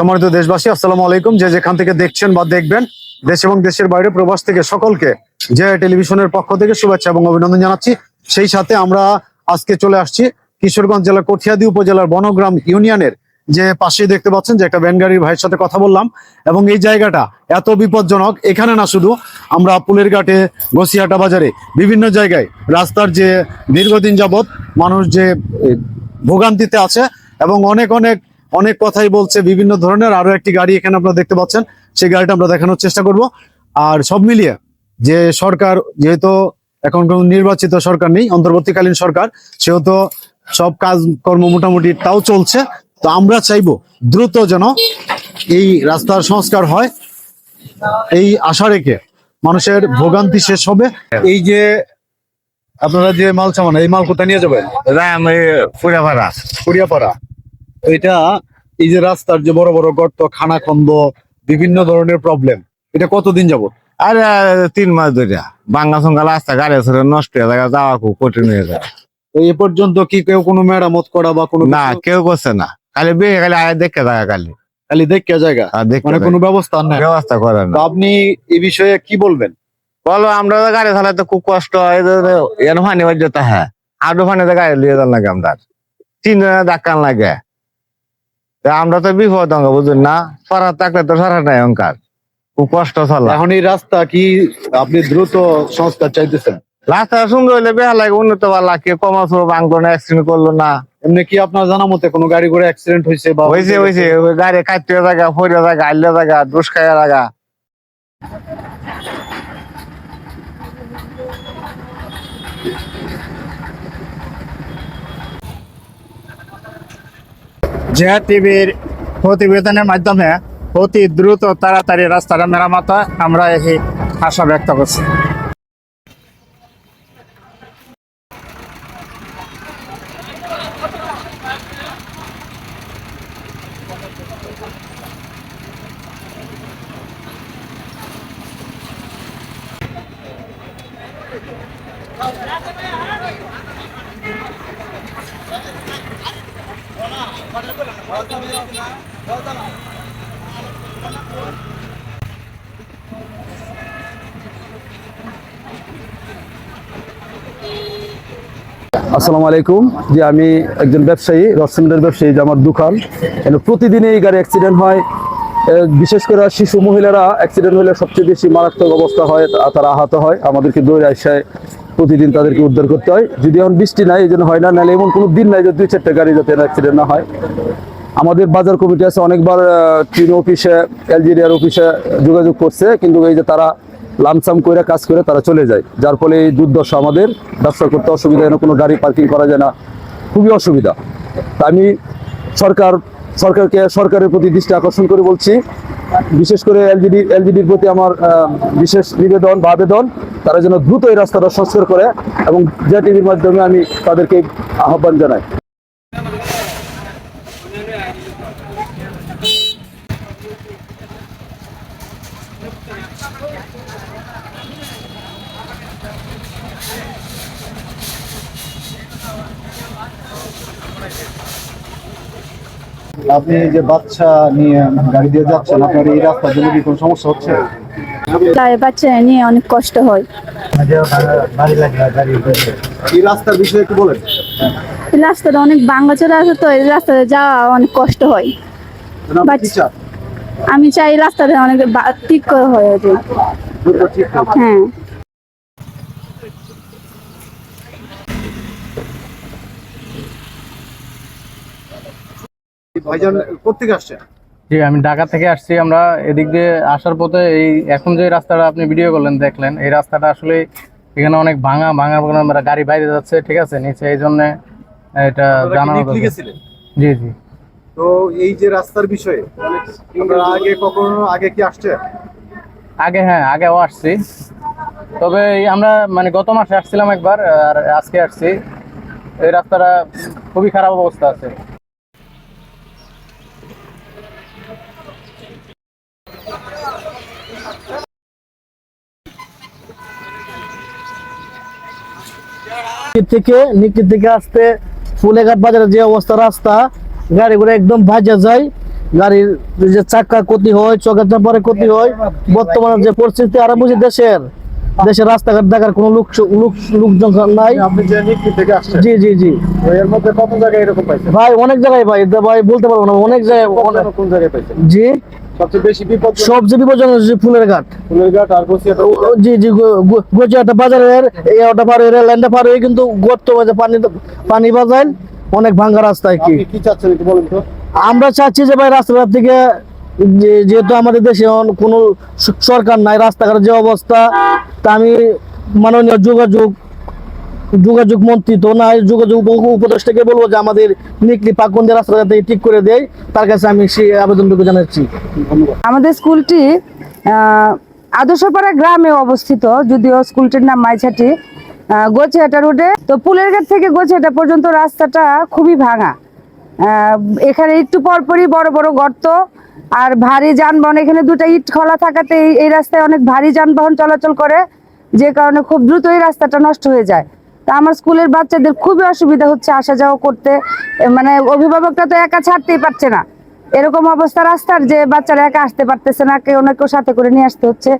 সম্মানিত দেশবাসী, আসসালামু আলাইকুম। যে যেখান থেকে দেখছেন বা দেখবেন, দেশ এবং দেশের বাইরে প্রবাস থেকে সকলকে যে টেলিভিশনের পক্ষ থেকে শুভেচ্ছা এবং অভিনন্দন জানাচ্ছি। সেই সাথে আমরা আজকে চলে আসছি কিশোরগঞ্জ জেলার কঠিয়াদি উপজেলার বনগ্রাম ইউনিয়নের যে পাশে দেখতে পাচ্ছেন যে একটা ভ্যান গাড়ির ভাইয়ের সাথে কথা বললাম। এবং এই জায়গাটা এত বিপজ্জনক, এখানে না শুধু আমরা পুলের ঘাটে, গসিয়াটা বাজারে, বিভিন্ন জায়গায় রাস্তার যে দীর্ঘদিন যাবত মানুষ যে ভোগান্তিতে আছে এবং অনেক অনেক অনেক কথাই বলছে বিভিন্ন ধরনের। আরো একটি গাড়ি এখানে আপনারা দেখতে পাচ্ছেন, সেই গাড়িটা আমরা দেখানোর চেষ্টা করব। আর সব মিলিয়ে যে সরকার, যেহেতু এখন কোন নির্বাচিত সরকার নেই, অন্তর্বর্তীকালীন সরকার, সেহেতু সব কাজকর্ম মোটামুটি তাও চলছে। তো আমরা চাইবো দ্রুত যেন এই রাস্তার সংস্কার হয়, এই আশা রেখে মানুষের ভোগান্তি শেষ হবে। এই যে আপনারা যে মাল সামান, এই মাল কোথায় নিয়ে যাবেন? পুরিয়াপাড়া। এটা এই যে রাস্তার যে বড় বড় গর্ত, খানাখন্দ, বিভিন্ন ধরনের প্রবলেম, এটা কতদিন যাবত? আর 3 মাস ধরে বাঙ্গা সঙ্গা রাস্তা গাড়ি নষ্ট হয়ে যায়, যাওয়া খুব কঠিন হয়ে যায়। তো এ পর্যন্ত কি কেউ কোনো মেরামত করা বা কোনো না, কেউ করছে না, খালি বেয়ে খালি আয় দেখে যায়, খালি খালি দেখে জায়গা, মানে কোনো ব্যবস্থা নেই, ব্যবস্থা করে না। তো আপনি এই বিষয়ে কি বলবেন? বলো, আমরা গাড়ি চালাতে খুব কষ্ট হয়, ফানি বাজতে। হ্যাঁ, আরো ফানিতে গাড়ি লিয়ে যান লাগে, আমরা 3 জনের ধাক্কান লাগে। আমরা তো বিপদ অঙ্ক বুঝুন না, সরার থাকলে তো সরার নাই অঙ্কার, খুব কষ্ট চলা। এখন এই রাস্তা কি আপনি দ্রুত সংস্কার চাইতেছেন? রাস্তা সুন্দর হইলে বেহা লাগে, উন্নত পারলা, কেউ কমাছো ভাঙলো না, অ্যাক্সিডেন্ট করলো না। এমনি কি আপনার জানা মতে কোনো গাড়ি করে অ্যাক্সিডেন্ট হয়েছে? বা হয়েছে, ওই গাড়ি কাটতে জায়গা, ফরিয়া জায়গা, আইলে জায়গা, দুষ খাইয়া জায়গা। জিয়া টিভির প্রতিবেদনের মাধ্যমে অতি দ্রুত তাড়াতাড়ি রাস্তাটা মেরামত হয়, আমরা এই আশা ব্যক্ত করছি। আসসালামু আলাইকুম। যে আমি একজন ব্যবসায়ী, রসিমেন্টের ব্যবসায়ী, যে আমার দোকান, প্রতিদিনই এই গাড়ি অ্যাক্সিডেন্ট হয়। বিশেষ করে শিশু মহিলারা অ্যাক্সিডেন্ট হলে সবচেয়ে বেশি মারাত্মক অবস্থা হয়, তারা আহত হয়। আমাদেরকে দৌড়ে আসায় প্রতিদিন তাদেরকে উদ্ধার করতে হয়। যদি এখন বৃষ্টি নাই, এই জন্য হয় না, নাহলে এমন কোনো দিন নাই যে 2-4টা গাড়ি যাতে অ্যাক্সিডেন্ট না হয়। আমাদের বাজার কমিটি আছে, অনেকবার টিন অফিসে, এলজিডিআর অফিসে যোগাযোগ করছে, কিন্তু এই যে তারা লামসাম করে কাজ করে তারা চলে যায়, যার ফলে এই দুর্দশা, আমাদের ব্যবসা করতে অসুবিধা, যেন কোনো গাড়ি পার্কিং করা যায় না, খুবই অসুবিধা। তা আমি সরকারের প্রতি দৃষ্টি আকর্ষণ করে বলছি, বিশেষ করে এলজিডির প্রতি আমার বিশেষ নিবেদন বা আবেদন, তারা যেন দ্রুত এই রাস্তাটা সংস্কার করে, এবং জিয়া টিভির মাধ্যমে আমি তাদেরকে আহ্বান জানাই। আপনি যে বাচ্চা নিয়ে গাড়ি দিয়ে যাচ্ছেন, আপনার এই রাস্তার জন্য কি কোনো সমস্যা হচ্ছে? তাই বাচ্চা নিয়ে অনেক কষ্ট হয়। এই রাস্তার বিষয়ে একটু বলেন। এই রাস্তাটা অনেক ভাঙাচোরা আছে, তো এই রাস্তাতে যাওয়া অনেক কষ্ট হয়। আমি চাই এই রাস্তাটা অনেক ঠিক করে হয়। হ্যাঁ, ভাইজান কোথেকে আসছেন? জি, আমি ঢাকা থেকে আসছি। আমরা এদিক দিয়ে আসার পথে এই এখন যে রাস্তাটা আপনি ভিডিও করলেন, দেখলেন, এই রাস্তাটা আসলে এখানে অনেক ভাঙা গাড়ি বাইরে যাচ্ছে, ঠিক আছে, নিচে, এই জন্য এটা জানানো দরকার। জি জি। তো এই যে রাস্তার বিষয়ে আপনারা আগে কি আসছে? হ্যাঁ, আগেও আসছি, তবে আমরা মানে গত মাসে আসছিলাম একবার, আর আজকে আসছি। এই রাস্তাটা খুবই খারাপ অবস্থা আছে। নিকির থেকে আসতে ফুলেঘাট বাজারের যে অবস্থা, রাস্তা গাড়িগুলো একদম ভাজা যায়, গাড়ির যে চাকা ক্ষতি হয়, চোখের পরে ক্ষতি হয়। বর্তমানে যে পরিস্থিতি আর বুঝি দেশের রাস্তাঘাট দেখার কোনো লোকজন নাই। আপনি যে নিকলি থেকে আসছেন, জি জি জি এর মধ্যে কত জায়গায় এরকম পাইছেন? ভাই, অনেক জায়গায় ভাই, ভাই বলতে পারবো না, অনেক জায়গায় কোন জায়গায় পাইছেন জি। সবচেয়ে বেশি বিপদ? সবচেয়ে বিপজ্জনক যে ফুলের ঘাট। ফুলের ঘাট আর বসিয়াটা। জি জি, গজিয়াটা বাজারের ওটা পার হয়ে লাইনটা পার হয়ে কিন্তু গর্ত মাঝে পানি বাজায়, অনেক ভাঙ্গা রাস্তায়। কি চাচ্ছেন একটু বলেন তো? আমরা চাচ্ছি যে ভাই রাস্তাঘাট থেকে, যেহেতু আমাদের দেশে কোনো সরকার নাই, রাস্তাঘাটের যে অবস্থা, তা আমি মাননীয় যোগাযোগ মন্ত্রী তো নাই, যোগাযোগ উপদেষ্টাকে বলবো যে আমাদের নিকলি পাকন্দের রাস্তাঘাট ঠিক করে দেয়। তার কাছে আমি সেই আবেদনটুকু জানাচ্ছি। আমাদের স্কুলটি আদর্শপাড়া গ্রামে অবস্থিত, যদিও স্কুলটির নাম মাইঝাটি, গোছিয়াটা রোডে। তো পুলের ঘাট থেকে গোছিয়াটা পর্যন্ত রাস্তাটা খুবই ভাঙা। এখানে একটু পরপরই বড় বড় গর্ত আর ভারী যানবাহন, এখানে দুটো ইট খোলা থাকাতে এই রাস্তায় অনেক ভারী যানবাহন চলাচল করে, যে কারণে খুব দ্রুত এই রাস্তাটা নষ্ট হয়ে যায়। তা আমার স্কুলের বাচ্চাদের খুবই অসুবিধা হচ্ছে আসা যাওয়া করতে, মানে অভিভাবকরা তো একা ছাড়তেই পারছে না, এরকম অবস্থা রাস্তার যে বাচ্চারা একা আসতে পারতেছে না, কেউ না কেউ সাথে করে নিয়ে আসতে হচ্ছে।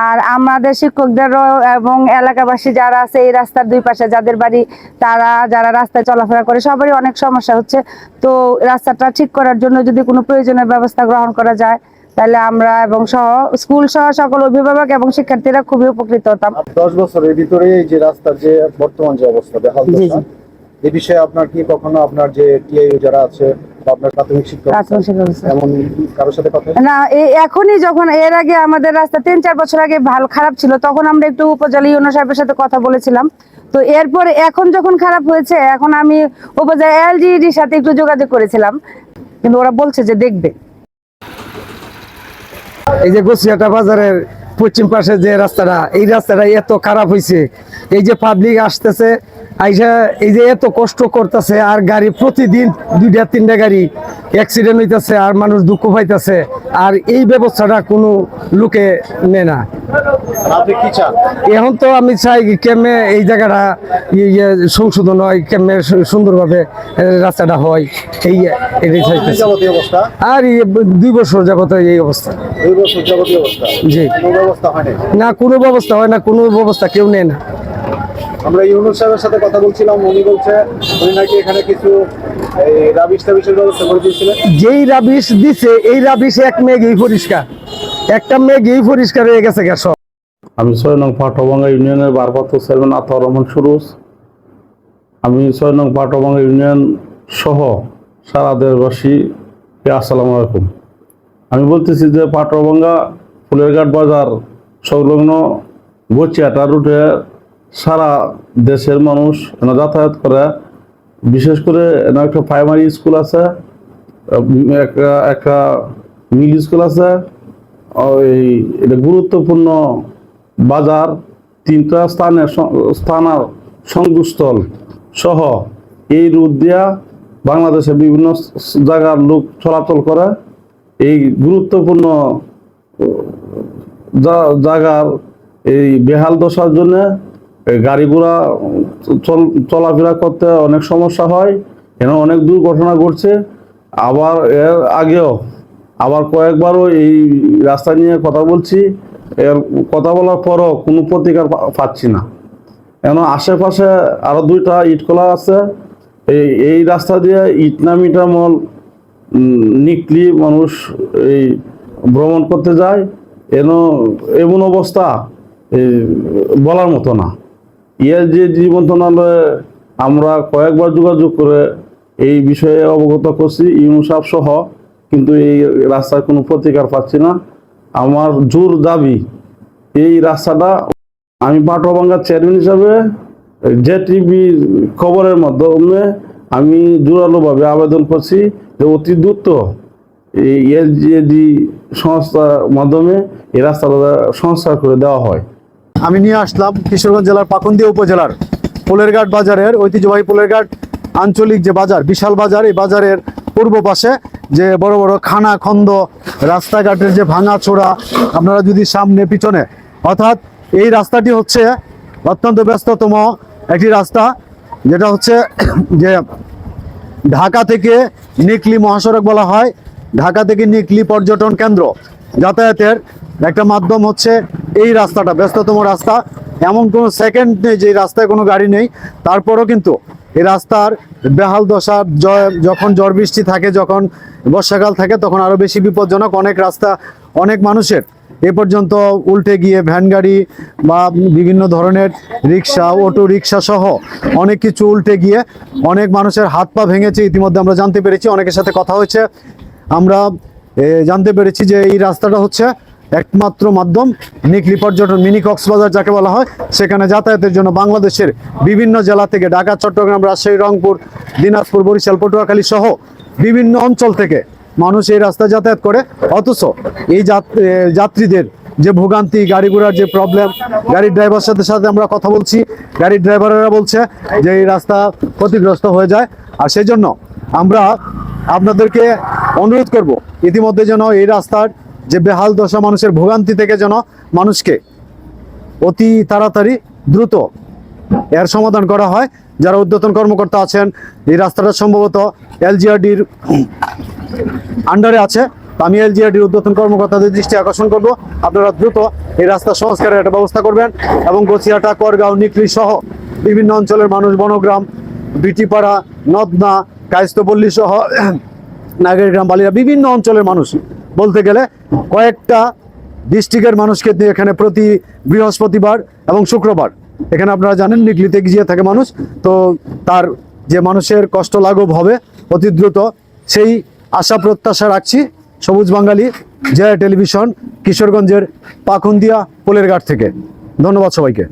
আর আমাদের শিক্ষকদেরও এবং এলাকাবাসী যারা আছে এই রাস্তার দুই পাশে যাদের বাড়ি, তারা যারা রাস্তায় চলাফেরা করে, সবারই অনেক সমস্যা হচ্ছে। তো রাস্তাটা ঠিক করার জন্য যদি কোনো প্রয়োজনীয় ব্যবস্থা গ্রহণ করা যায়, তাহলে আমরা এবং স্কুল সহ সকল অভিভাবক এবং শিক্ষার্থীরা খুবই উপকৃত হতাম। 10 বছরের ভিতরে এই যে রাস্তার যে বর্তমান যে অবস্থা, বেহাল দশা, এই বিষয়ে আপনার কি কখনো আপনার যে টিআইও যারা আছে বা আপনার প্রাথমিক শিক্ষক এমন কারোর সাথে কথা? না, এখনই যখন এর আগে আমাদের রাস্তা 3-4 বছর আগে ভালো খারাপ ছিল, তখন আমরা একটু উপজেলা ইউনো সাহেবের সাথে কথা বলেছিলাম। তো এরপরে এখন যখন খারাপ হয়েছে, এখন আমি উপজেলা এলজিইডির সাথে একটু যোগাযোগ করেছিলাম, কিন্তু ওরা বলছে যে দেখবে। এই যে গোছিয়াটা বাজারের পশ্চিম পাশে যে রাস্তাটা, এই রাস্তাটা এত খারাপ হয়েছে, এই যে পাবলিক আসতেছে আইসা এই যে এত কষ্ট করতেছে, আর গাড়ি প্রতিদিন 2-3টা গাড়ি অ্যাক্সিডেন্ট হইতেছে, আর মানুষ দুঃখ পাইতেছে, আর এই ব্যবস্থাটা কোনো লোকে নেয় না। আপনি কি চান? এখন তো আমি চাই কেমনে এই জায়গাটা সংশোধন হয়, কেমনে সুন্দরভাবে রাস্তাটা হয়, এটাই চাইতেছি। যাবতীয় অবস্থা আর 2 বছর যাবত এই অবস্থা। 2 বছর যাবতীয় অবস্থা? জি। কোনো ব্যবস্থা হয়নি? না, কোনো ব্যবস্থা হয় না, কোনো ব্যবস্থা কেউ নেয় না। আমরা ইউনুস সাহেবের সাথে কথা বলছিলাম, উনি বলছে উনি নাকি এখানে কিছু রাবিশ টাবিশের ব্যবস্থা করে দিয়েছিলেন। যেই রাবিশ দিছে, এই রাবিশ এক মেঘেই পরিষ্কার, একটা মেঘেই পরিষ্কার হয়ে গেছে গ্যাস। আমি 6 নং পাটভাঙ্গা ইউনিয়নের ভারপ্রাপ্ত চেয়ারম্যান আতাউর রহমান সুরুজ। আমি 6 নং পাটভাঙ্গা ইউনিয়ন সহ সারা দেশবাসীকে আসসালামু আলাইকুম। আমি বলতেছি যে পাটভাঙ্গা ফুলেরঘাট বাজার সংলগ্ন গোছিয়াটা রুটে সারা দেশের মানুষ যাতায়াত করে। বিশেষ করে একটা প্রাইমারি স্কুল আছে, একটা মিডল স্কুল আছে, এটা গুরুত্বপূর্ণ বাজার, 3টা স্থানের সংযোগস্থল সহ এই রুট দিয়া বাংলাদেশের বিভিন্ন জায়গার লোক চলাচল করে। এই গুরুত্বপূর্ণ জায়গার এই বেহাল দশার জন্য গাড়ি ঘোড়া চলাফেরা করতে অনেক সমস্যা হয়, এখানে অনেক দুর্ঘটনা ঘটছে। আবার এর আগেও আবার কয়েকবারও এই রাস্তা নিয়ে কথা বলছি, এর কথা বলার পরও কোনো প্রতিকার পাচ্ছি না। এখন আশেপাশে আরো 2টা ইটখোলা আছে, এই রাস্তা দিয়ে ইটনামিটামল নিকলি মানুষ এই ভ্রমণ করতে যায়। এমন অবস্থা বলার মতো না। এর যে মন্ত্রণালয়ে আমরা কয়েকবার যোগাযোগ করে এই বিষয়ে অবগত করছি, ইউনুস সাহেব সহ, কিন্তু এই রাস্তার কোনো প্রতিকার পাচ্ছি না। আমার জোর দাবি এই রাস্তাটা, আমি পাটভাঙ্গার চেয়ারম্যান হিসাবে জেটিভির খবরের মাধ্যমে আমি জোরালোভাবে আবেদন করছি যে অতি দ্রুত এই এলজিইডি সংস্থার মাধ্যমে এই রাস্তাটা সংস্কার করে দেওয়া হয়। আমি নিয়ে আসলাম কিশোরগঞ্জ জেলার পাকুন্দিয়া উপজেলার ফুলেরঘাট বাজারের ঐতিহ্যবাহী ফুলেরঘাট আঞ্চলিক যে বাজার, বিশাল বাজার, এই বাজারের পূর্ব পাশে যে বড় বড় খানা খন্দ, রাস্তাঘাটের যে ভাঙাচোরা, আপনারা যদি সামনে পিছনে, অর্থাৎ এই রাস্তাটি হচ্ছে অত্যন্ত ব্যস্ততম একটি রাস্তা, যেটা হচ্ছে যে ঢাকা থেকে নিকলি মহাসড়ক বলা হয়। ঢাকা থেকে নিকলি পর্যটন কেন্দ্র যাতায়াতের একটা মাধ্যম হচ্ছে এই রাস্তাটা, ব্যস্ততম রাস্তা। এমন কোনো সেকেন্ড নেই যে এই রাস্তায় কোনো গাড়ি নেই। তারপরও কিন্তু এই রাস্তার বেহাল দশা, যখন ঝড় বৃষ্টি থাকে, যখন বর্ষাকাল থাকে, তখন আরো বেশি বিপজ্জনক। অনেক রাস্তা, অনেক মানুষের এ পর্যন্ত উল্টে গিয়ে ভ্যান গাড়ি বা বিভিন্ন ধরনের রিক্সা, অটো রিক্সা সহ অনেক কিছু উল্টে গিয়ে অনেক মানুষের হাত পা ভেঙেছে। ইতিমধ্যে আমরা জানতে পেরেছি, অনেকের সাথে কথা হয়েছে, আমরা জানতে পেরেছি যে এই রাস্তাটা হচ্ছে একমাত্র মাধ্যম নিকলি পর্যটন, মিনি কক্সবাজার যাকে বলা হয়, সেখানে যাতায়াতের জন্য বাংলাদেশের বিভিন্ন জেলা থেকে, ঢাকা, চট্টগ্রাম, রাজশাহী, রংপুর, দিনাজপুর, বরিশাল, পটুয়াখালী সহ বিভিন্ন অঞ্চল থেকে মানুষ এই রাস্তায় যাতায়াত করে। অথচ এই যাত্রীদের যে ভোগান্তি, গাড়ি ঘোড়ার যে প্রবলেম, গাড়ির ড্রাইভার সাথে আমরা কথা বলছি, গাড়ির ড্রাইভাররা বলছে যে এই রাস্তা ক্ষতিগ্রস্ত হয়ে যায়। আর সেই জন্য আমরা আপনাদেরকে অনুরোধ করব, ইতিমধ্যে যেন এই রাস্তার যে বেহাল দশা, মানুষের ভোগান্তি থেকে যেন মানুষকে অতি তাড়াতাড়ি দ্রুত এর সমাধান করা হয়। যারা ঊর্ধ্বতন কর্মকর্তা আছেন, এই রাস্তাটা সম্ভবত এলজিআরডির আন্ডারে আছে, আমি এলজিআরডির ঊর্ধ্বতন কর্মকর্তাদের দৃষ্টি আকর্ষণ করব, আপনারা দ্রুত এই রাস্তা সংস্কারের একটা ব্যবস্থা করবেন এবং গছিয়াটা, করগাঁও, নিকলি সহ বিভিন্ন অঞ্চলের মানুষ, বনগ্রাম, বিটিপাড়া, নদনা, কায়স্থপল্লী সহ নাগেরগ্রাম, বালিয়া, বিভিন্ন অঞ্চলের মানুষ, বলতে গেলে কয়েকটা ডিস্ট্রিক্টের মানুষকে দিয়ে এখানে প্রতি বৃহস্পতিবার এবং শুক্রবার, এখানে আপনারা জানেন নিকলিতে গিয়ে থাকে মানুষ, তো তার যে মানুষের কষ্ট লাঘব হবে অতি দ্রুত, সেই আশা প্রত্যাশা রাখছি। সবুজ বাঙালি, জেআই টেলিভিশন, কিশোরগঞ্জের পাখুন্দিয়া পোলের ঘাট থেকে। ধন্যবাদ সবাইকে।